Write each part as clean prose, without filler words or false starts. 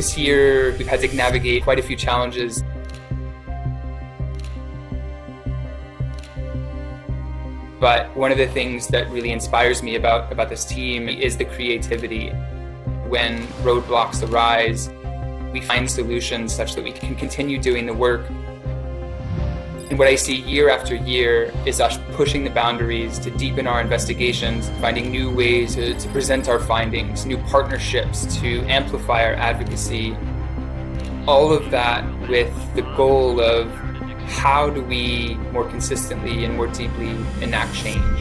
This year, we've had to navigate quite a few challenges. But one of the things that really inspires me about this team is the creativity. When roadblocks arise, we find solutions such that we can continue doing the work. And what I see year after year is us pushing the boundaries to deepen our investigations, finding new ways to present our findings, new partnerships to amplify our advocacy. All of that with the goal of how do we more consistently and more deeply enact change.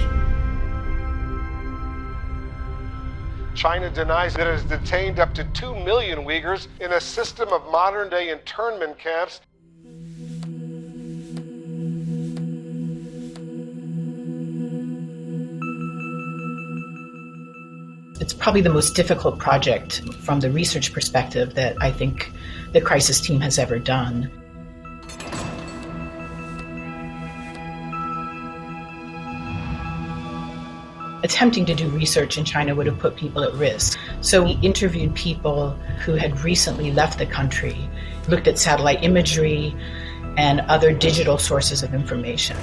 China denies that it has detained up to 2 million Uyghurs in a system of modern-day internment camps. It's probably the most difficult project from the research perspective that I think the crisis team has ever done. Attempting to do research in China would have put people at risk. So we interviewed people who had recently left the country, looked at satellite imagery and other digital sources of information.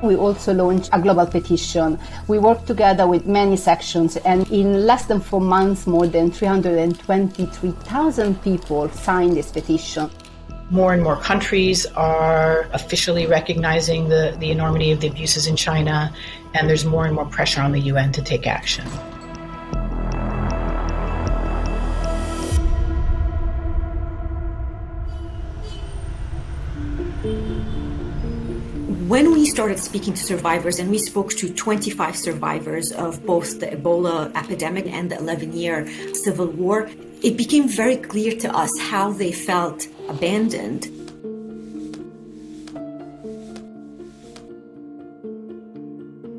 We also launched a global petition. We worked together with many sections, and in less than 4 months, more than 323,000 people signed this petition. More and more countries are officially recognizing the enormity of the abuses in China, and there's more and more pressure on the UN to take action. When we started speaking to survivors, and we spoke to 25 survivors of both the Ebola epidemic and the 11-year civil war, it became very clear to us how they felt abandoned.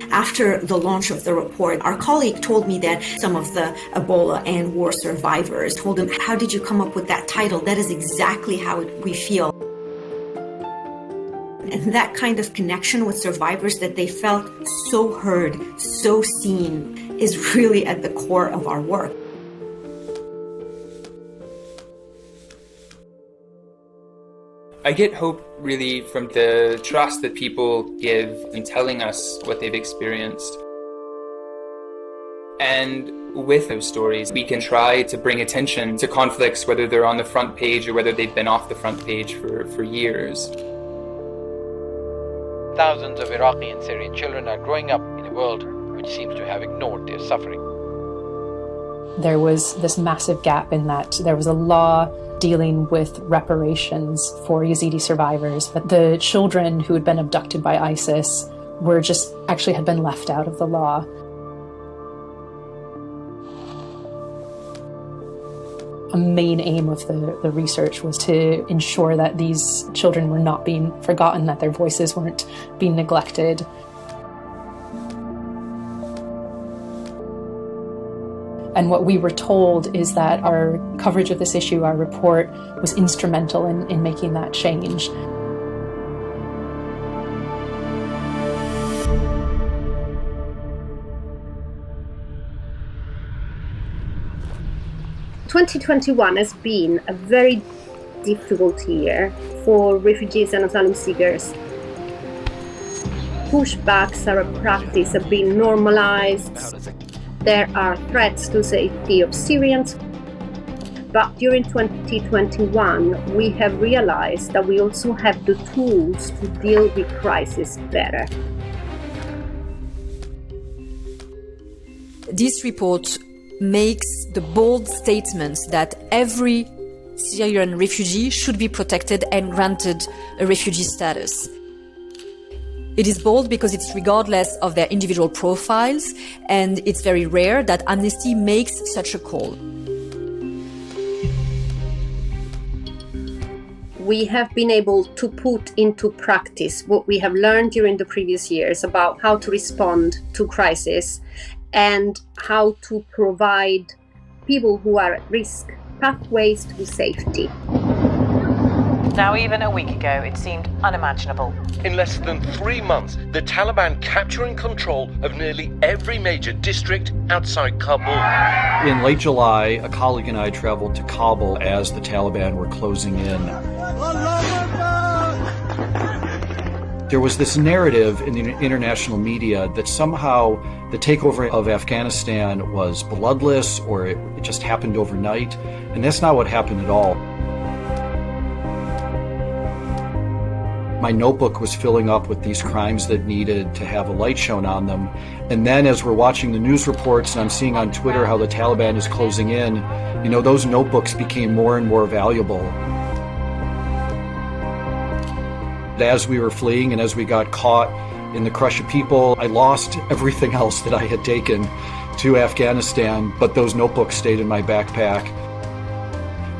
After the launch of the report, our colleague told me that some of the Ebola and war survivors told him, "How did you come up with that title? That is exactly how we feel." And that kind of connection with survivors, that they felt so heard, so seen, is really at the core of our work. I get hope really from the trust that people give in telling us what they've experienced. And with those stories, we can try to bring attention to conflicts, whether they're on the front page or whether they've been off the front page for years. Thousands of Iraqi and Syrian children are growing up in a world which seems to have ignored their suffering. There was this massive gap in that there was a law dealing with reparations for Yazidi survivors, but the children who had been abducted by ISIS had been left out of the law. A main aim of the research was to ensure that these children were not being forgotten, that their voices weren't being neglected. And what we were told is that our coverage of this issue, our report, was instrumental in making that change. ...2021 has been a very difficult year for refugees and asylum seekers. Pushbacks are a practice, have been normalized. There are threats to safety of Syrians. But during 2021, we have realized that we also have the tools to deal with crisis better. This report makes the bold statements that every Syrian refugee should be protected and granted a refugee status. It is bold because it's regardless of their individual profiles, and it's very rare that Amnesty makes such a call. We have been able to put into practice what we have learned during the previous years about how to respond to crisis and how to provide people who are at risk pathways to safety. Now, even a week ago, it seemed unimaginable. In less than 3 months, the Taliban capturing control of nearly every major district outside Kabul. In late July, a colleague and I traveled to Kabul as the Taliban were closing in. There was this narrative in the international media that somehow the takeover of Afghanistan was bloodless or it just happened overnight, and that's not what happened at all. My notebook was filling up with these crimes that needed to have a light shown on them. And then as we're watching the news reports and I'm seeing on Twitter how the Taliban is closing in, those notebooks became more and more valuable. As we were fleeing and as we got caught in the crush of people, I lost everything else that I had taken to Afghanistan, but those notebooks stayed in my backpack.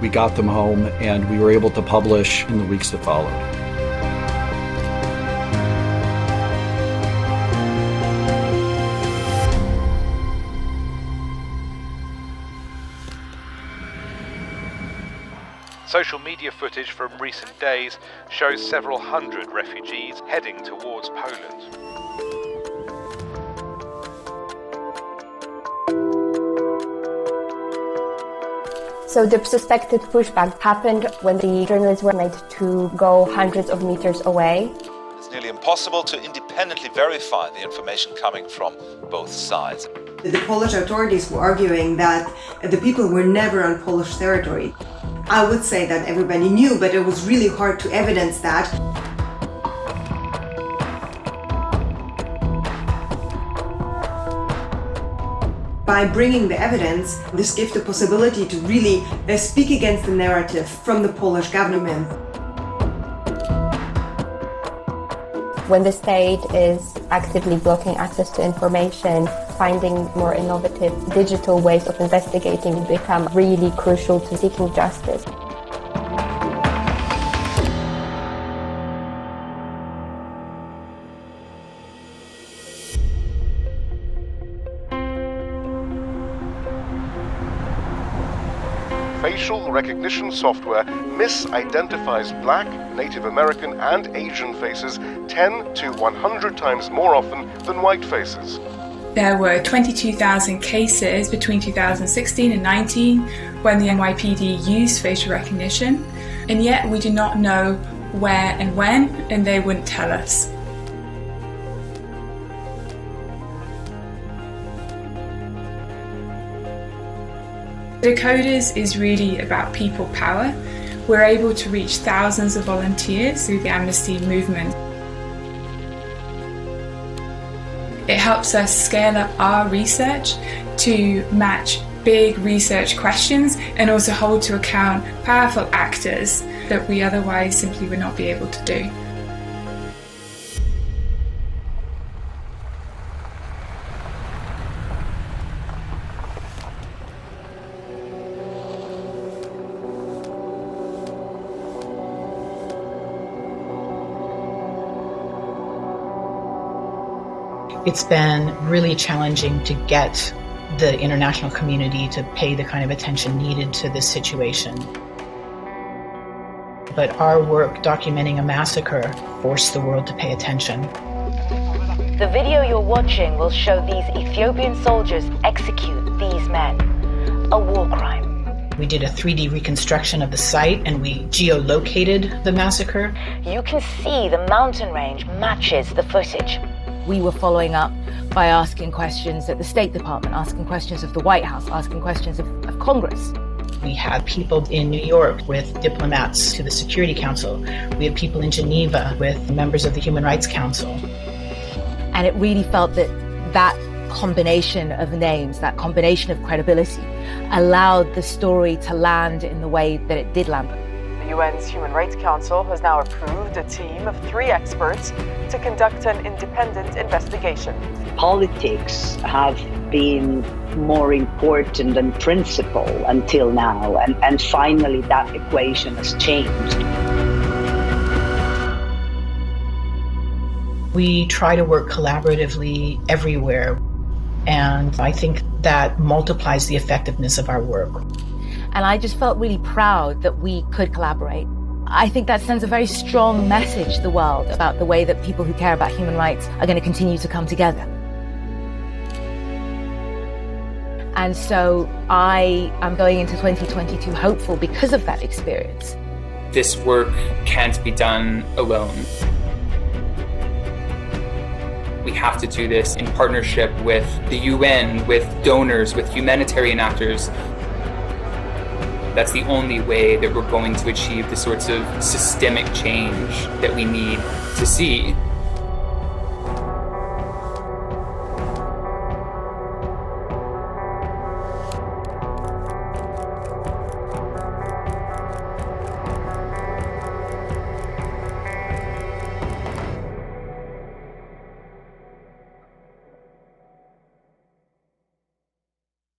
We got them home and we were able to publish in the weeks that followed. Social media footage from recent days shows several hundred refugees heading towards Poland. So the suspected pushback happened when the journalists were made to go hundreds of meters away. It's nearly impossible to independently verify the information coming from both sides. The Polish authorities were arguing that the people were never on Polish territory. I would say that everybody knew, but it was really hard to evidence that. By bringing the evidence, this gives the possibility to really speak against the narrative from the Polish government. When the state is actively blocking access to information, finding more innovative digital ways of investigating become really crucial to seeking justice. Facial recognition software misidentifies Black, Native American, and Asian faces 10 to 100 times more often than white faces. There were 22,000 cases between 2016 and 19 when the NYPD used facial recognition, and yet we do not know where and when, and they wouldn't tell us. Decoders is really about people power. We're able to reach thousands of volunteers through the Amnesty movement. It helps us scale up our research to match big research questions and also hold to account powerful actors that we otherwise simply would not be able to do. It's been really challenging to get the international community to pay the kind of attention needed to this situation. But our work documenting a massacre forced the world to pay attention. The video you're watching will show these Ethiopian soldiers execute these men. A war crime. We did a 3D reconstruction of the site and we geolocated the massacre. You can see the mountain range matches the footage. We were following up by asking questions at the State Department, asking questions of the White House, asking questions of Congress. We had people in New York with diplomats to the Security Council. We had people in Geneva with members of the Human Rights Council. And it really felt that that combination of names, that combination of credibility, allowed the story to land in the way that it did land. The UN's Human Rights Council has now approved a team of 3 experts to conduct an independent investigation. Politics have been more important than principle until now, and finally that equation has changed. We try to work collaboratively everywhere, and I think that multiplies the effectiveness of our work. And I just felt really proud that we could collaborate. I think that sends a very strong message to the world about the way that people who care about human rights are going to continue to come together. And so I am going into 2022 hopeful because of that experience. This work can't be done alone. We have to do this in partnership with the UN, with donors, with humanitarian actors. That's the only way that we're going to achieve the sorts of systemic change that we need to see.